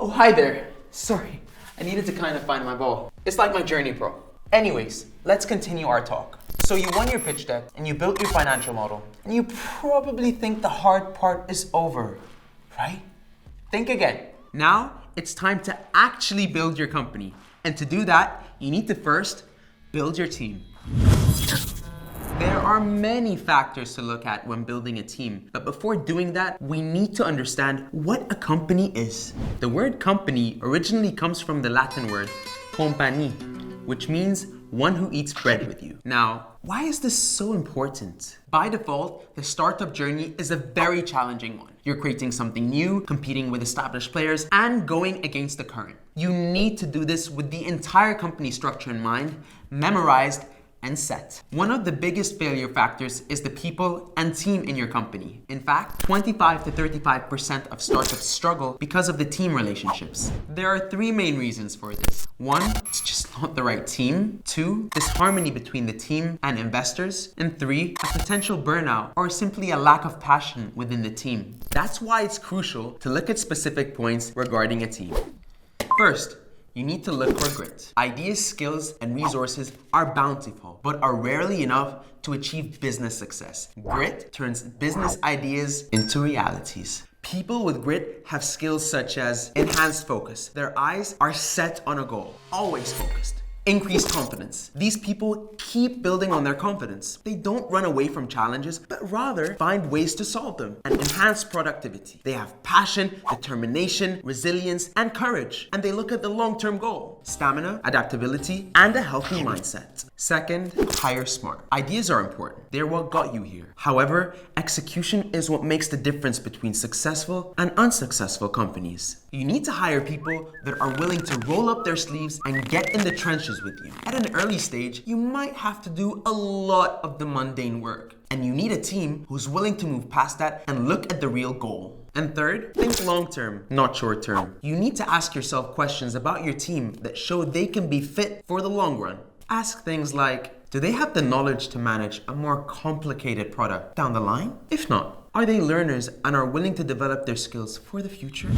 Oh, hi there. Sorry, I needed to kind of find my ball. It's like my journey, bro. Anyways, let's continue our talk. So you won your pitch deck and you built your financial model, and you probably think the hard part is over, right? Think again. Now it's time to actually build your company. And to do that, you need to first build your team. There are many factors to look at when building a team, but before doing that, we need to understand what a company is. The word company originally comes from the Latin word compagnie, which means one who eats bread with you. Now, why is this so important? By default, the startup journey is a very challenging one. You're creating something new, competing with established players, and going against the current. You need to do this with the entire company structure in mind, memorized, and set. One of the biggest failure factors is the people and team in your company. In fact, 25 to 35% of startups struggle because of the team relationships. There are three main reasons for this. One, it's just not the right team. Two, disharmony between the team and investors. And three, a potential burnout or simply a lack of passion within the team. That's why it's crucial to look at specific points regarding a team. First, you need to look for grit. Ideas, skills, and resources are bountiful, but are rarely enough to achieve business success. Grit turns business ideas into realities. People with grit have skills such as enhanced focus. Their eyes are set on a goal, always focused. Increased confidence. These people keep building on their confidence. They don't run away from challenges, but rather find ways to solve them. And enhanced productivity. They have passion, determination, resilience, and courage. And they look at the long-term goal. Stamina, adaptability, and a healthy mindset. Second, hire smart. Ideas are important. They're what got you here. However, execution is what makes the difference between successful and unsuccessful companies. You need to hire people that are willing to roll up their sleeves and get in the trenches with you. At an early stage, you might have to do a lot of the mundane work. And you need a team who's willing to move past that and look at the real goal. And third, think long-term, not short-term. You need to ask yourself questions about your team that show they can be fit for the long run. Ask things like, do they have the knowledge to manage a more complicated product down the line? If not, are they learners and are willing to develop their skills for the future?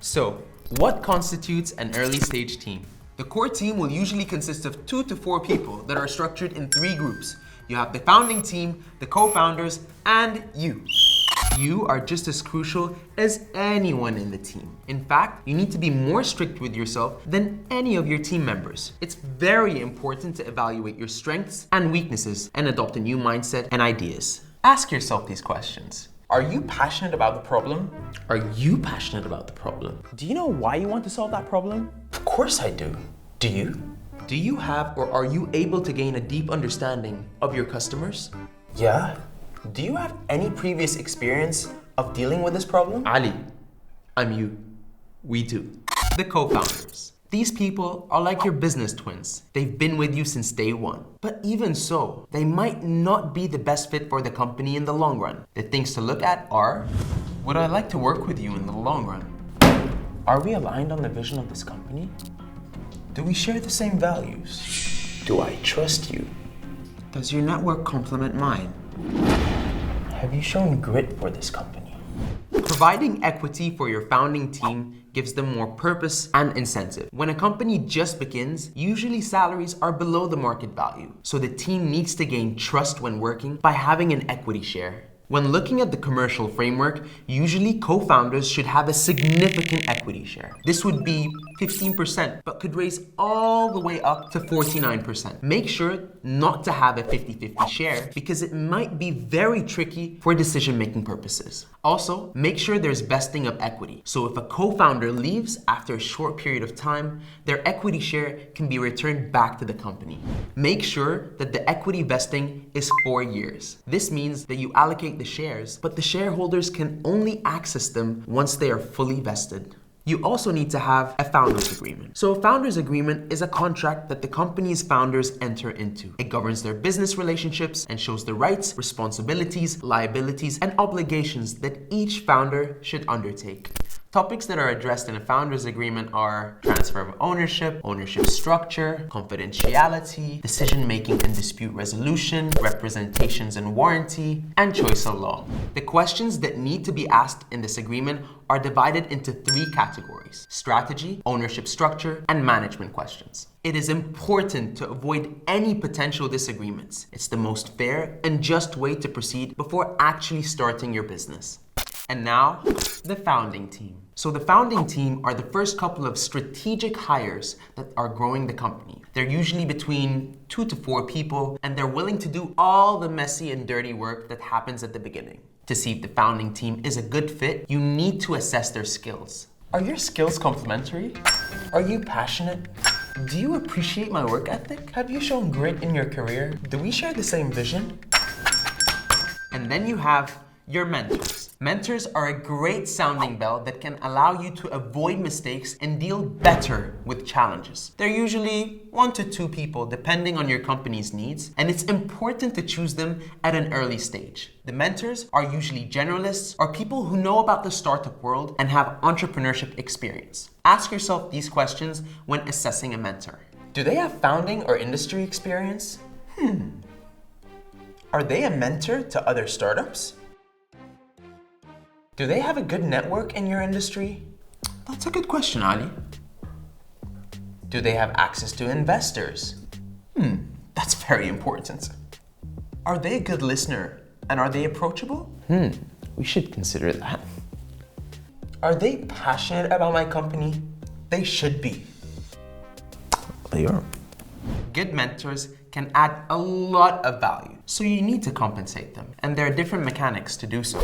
So, what constitutes an early stage team? The core team will usually consist of 2 to 4 people that are structured in 3 groups. You have the founding team, the co-founders, and you. You are just as crucial as anyone in the team. In fact, you need to be more strict with yourself than any of your team members. It's very important to evaluate your strengths and weaknesses and adopt a new mindset and ideas. Ask yourself these questions. Are you passionate about the problem? Are you passionate about the problem? Do you know why you want to solve that problem? Of course I do. Do you? Do you have or are you able to gain a deep understanding of your customers? Yeah. Do you have any previous experience of dealing with this problem? Ali, I'm you. We do. The co-founders. These people are like your business twins. They've been with you since day one. But even so, they might not be the best fit for the company in the long run. The things to look at are, would I like to work with you in the long run? Are we aligned on the vision of this company? Do we share the same values? Do I trust you? Does your network complement mine? Have you shown grit for this company? Providing equity for your founding team gives them more purpose and incentive. When a company just begins, usually salaries are below the market value, so the team needs to gain trust when working by having an equity share. When looking at the commercial framework, usually co-founders should have a significant equity share. This would be 15%, but could raise all the way up to 49%. Make sure not to have a 50-50 share because it might be very tricky for decision-making purposes. Also, make sure there's vesting of equity. So if a co-founder leaves after a short period of time, their equity share can be returned back to the company. Make sure that the equity vesting is 4 years. This means that you allocate the shares, but the shareholders can only access them once they are fully vested. You also need to have a founders agreement. So a founders agreement is a contract that the company's founders enter into. It governs their business relationships and shows the rights, responsibilities, liabilities, and obligations that each founder should undertake. Topics that are addressed in a founder's agreement are transfer of ownership, ownership structure, confidentiality, decision-making and dispute resolution, representations and warranty, and choice of law. The questions that need to be asked in this agreement are divided into 3 categories: strategy, ownership structure, and management questions. It is important to avoid any potential disagreements. It's the most fair and just way to proceed before actually starting your business. And now, the founding team. So the founding team are the first couple of strategic hires that are growing the company. They're usually between 2 to 4 people, and they're willing to do all the messy and dirty work that happens at the beginning. To see if the founding team is a good fit, you need to assess their skills. Are your skills complementary? Are you passionate? Do you appreciate my work ethic? Have you shown grit in your career? Do we share the same vision? And then you have your mentors. Mentors are a great sounding bell that can allow you to avoid mistakes and deal better with challenges. They're usually 1 to 2 people depending on your company's needs, and it's important to choose them at an early stage. The mentors are usually generalists or people who know about the startup world and have entrepreneurship experience. Ask yourself these questions when assessing a mentor. Do they have founding or industry experience? Are they a mentor to other startups? Do they have a good network in your industry? That's a good question, Ali. Do they have access to investors? That's very important. Are they a good listener and are they approachable? We should consider that. Are they passionate about my company? They should be. They are. Good mentors can add a lot of value, so you need to compensate them, and there are different mechanics to do so.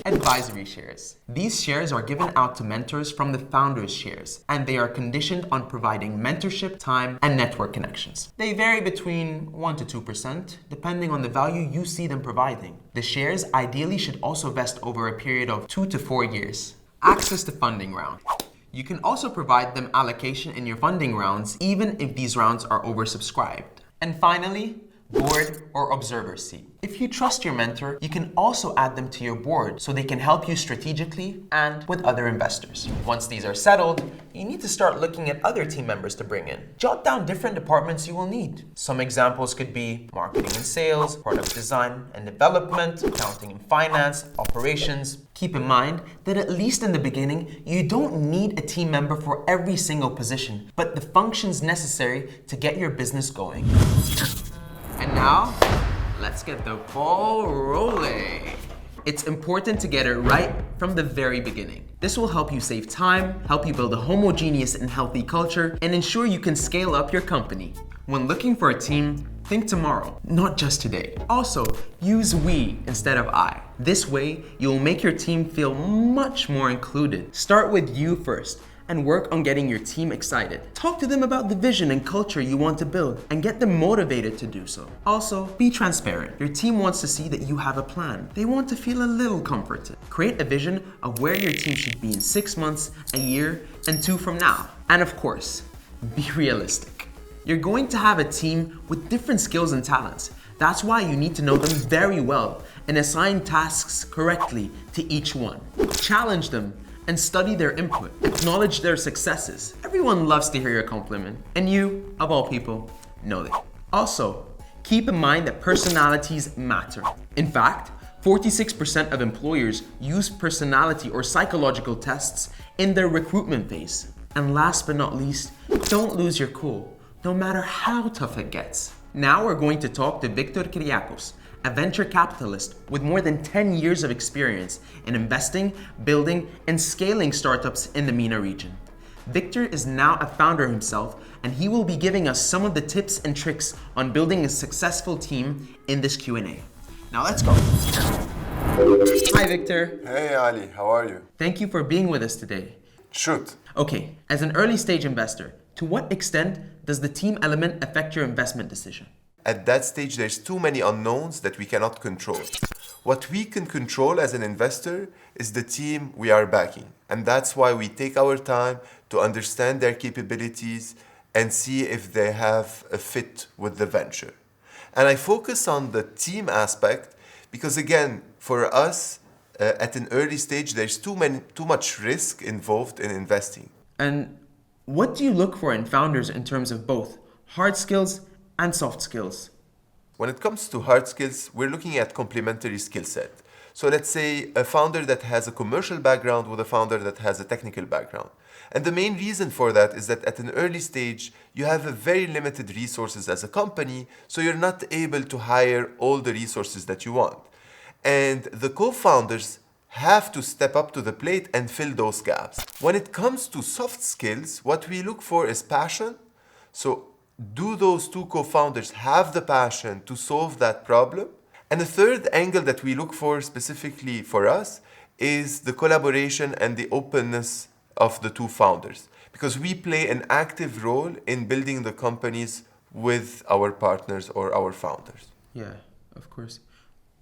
Advisory shares. These shares are given out to mentors from the founder's shares, and they are conditioned on providing mentorship, time, and network connections. They vary between 1 to 2%, depending on the value you see them providing. The shares ideally should also vest over a period of 2 to 4 years. Access to funding round. You can also provide them allocation in your funding rounds, even if these rounds are oversubscribed. And finally, board or observer seat. If you trust your mentor, you can also add them to your board so they can help you strategically and with other investors. Once these are settled, you need to start looking at other team members to bring in. Jot down different departments you will need. Some examples could be marketing and sales, product design and development, accounting and finance, operations. Keep in mind that at least in the beginning, you don't need a team member for every single position, but the functions necessary to get your business going. And now, let's get the ball rolling. It's important to get it right from the very beginning. This will help you save time, help you build a homogeneous and healthy culture, and ensure you can scale up your company. When looking for a team, think tomorrow, not just today. Also, use we instead of I. This way, you'll make your team feel much more included. Start with you first and work on getting your team excited. Talk to them about the vision and culture you want to build and get them motivated to do so. Also, be transparent. Your team wants to see that you have a plan. They want to feel a little comforted. Create a vision of where your team should be in 6 months, a year, and 2 from now. And of course, be realistic. You're going to have a team with different skills and talents. That's why you need to know them very well and assign tasks correctly to each one. Challenge them and study their input. Acknowledge their successes. Everyone loves to hear a compliment, and you, of all people, know that. Also, keep in mind that personalities matter. In fact, 46% of employers use personality or psychological tests in their recruitment phase. And last but not least, don't lose your cool, no matter how tough it gets. Now we're going to talk to Victor Kyriakos, a venture capitalist with more than 10 years of experience in investing, building, and scaling startups in the MENA region. Victor is now a founder himself, and he will be giving us some of the tips and tricks on building a successful team in this Q&A. Now let's go. Hi, Victor. Hey, Ali. How are you? Thank you for being with us today. Shoot. Okay, as an early stage investor, to what extent does the team element affect your investment decision? At that stage, there's too many unknowns that we cannot control. What we can control as an investor is the team we are backing. And that's why we take our time to understand their capabilities and see if they have a fit with the venture. And I focus on the team aspect because, again, for us, at an early stage, there's too much risk involved in investing. And what do you look for in founders in terms of both hard skills and soft skills? When it comes to hard skills, we're looking at complementary skill set. So let's say a founder that has a commercial background with a founder that has a technical background. And the main reason for that is that at an early stage, you have a very limited resources as a company, so you're not able to hire all the resources that you want. And the co-founders have to step up to the plate and fill those gaps. When it comes to soft skills, what we look for is passion. So do those two co-founders have the passion to solve that problem? And the third angle that we look for specifically for us is the collaboration and the openness of the two founders, because we play an active role in building the companies with our partners or our founders. Yeah, of course.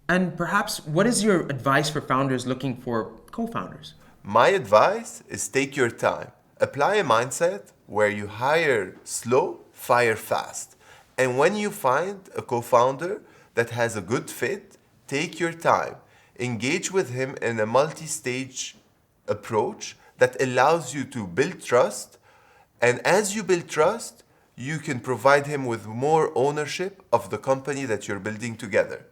And perhaps what is your advice for founders looking for co-founders? My advice is take your time. Apply a mindset where you hire slow, fire fast. And when you find a co-founder that has a good fit, take your time. Engage with him in a multi-stage approach that allows you to build trust. And as you build trust, you can provide him with more ownership of the company that you're building together.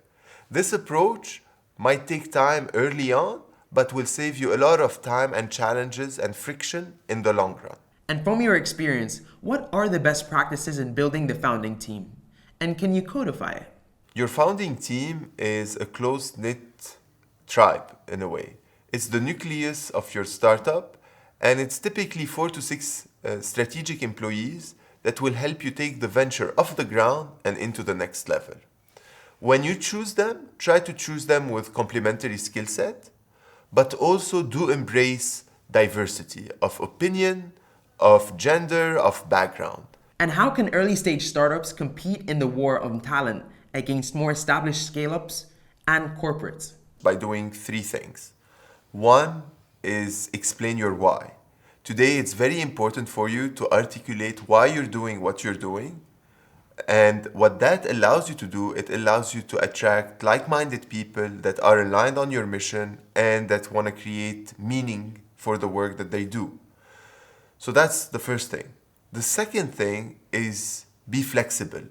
This approach might take time early on, but will save you a lot of time and challenges and friction in the long run. And from your experience, what are the best practices in building the founding team? And can you codify it? Your founding team is a close-knit tribe in a way. It's the nucleus of your startup, and it's typically 4 to 6 strategic employees that will help you take the venture off the ground and into the next level. When you choose them, try to choose them with complementary skill set, but also do embrace diversity of opinion, of gender, of background. And how can early stage startups compete in the war on talent against more established scale-ups and corporates? By doing 3 things. One is explain your why. Today, it's very important for you to articulate why you're doing what you're doing. And what that allows you to do, it allows you to attract like-minded people that are aligned on your mission and that want to create meaning for the work that they do. So that's the first thing. The second thing is be flexible.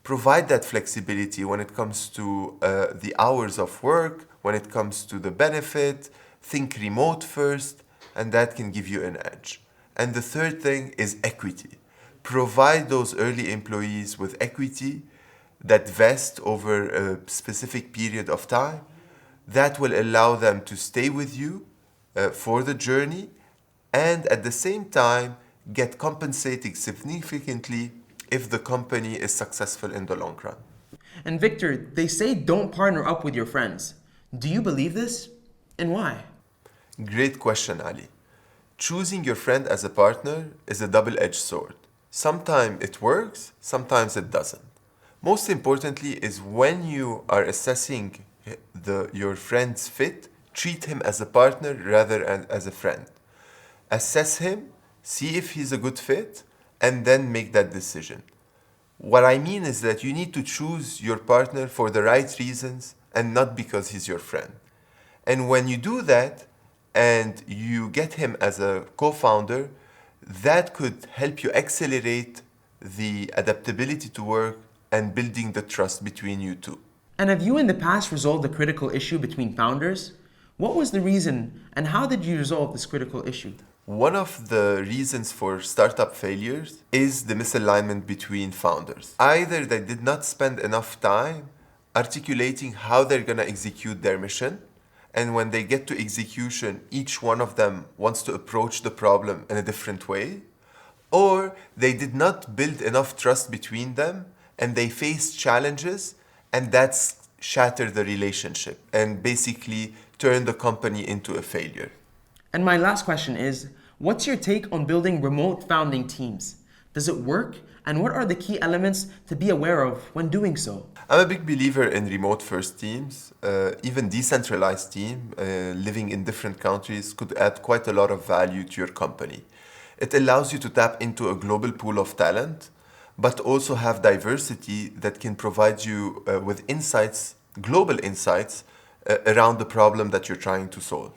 Provide that flexibility when it comes to the hours of work, when it comes to the benefit. Think remote first, and that can give you an edge. And the third thing is equity. Provide those early employees with equity that vest over a specific period of time. That will allow them to stay with you for the journey and at the same time get compensated significantly if the company is successful in the long run. And Victor, they say don't partner up with your friends. Do you believe this? And why? Great question, Ali. Choosing your friend as a partner is a double-edged sword. Sometimes it works, sometimes it doesn't. Most importantly is when you are assessing your friend's fit, treat him as a partner rather than as a friend. Assess him, see if he's a good fit, and then make that decision. What I mean is that you need to choose your partner for the right reasons and not because he's your friend. And when you do that and you get him as a co-founder, that could help you accelerate the adaptability to work and building the trust between you two. And have you in the past resolved a critical issue between founders? What was the reason and how did you resolve this critical issue? One of the reasons for startup failures is the misalignment between founders. Either they did not spend enough time articulating how they're going to execute their mission, and when they get to execution, each one of them wants to approach the problem in a different way, or they did not build enough trust between them and they faced challenges and that's shattered the relationship and basically turned the company into a failure. And my last question is, what's your take on building remote founding teams? Does it work? And what are the key elements to be aware of when doing so? I'm a big believer in remote first teams. Even decentralized team living in different countries could add quite a lot of value to your company. It allows you to tap into a global pool of talent, but also have diversity that can provide you with insights, global insights, around the problem that you're trying to solve.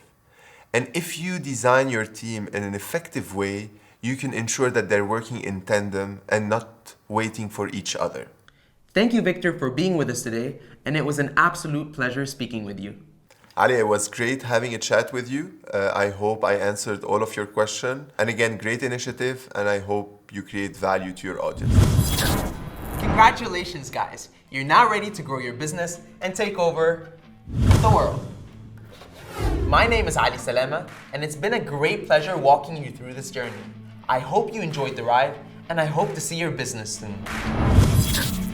And if you design your team in an effective way, you can ensure that they're working in tandem and not waiting for each other. Thank you, Victor, for being with us today, and it was an absolute pleasure speaking with you. Ali, it was great having a chat with you. I hope I answered all of your questions. And again, great initiative, and I hope you create value to your audience. Congratulations, guys. You're now ready to grow your business and take over the world. My name is Ali Salama, and it's been a great pleasure walking you through this journey. I hope you enjoyed the ride, and I hope to see your business soon.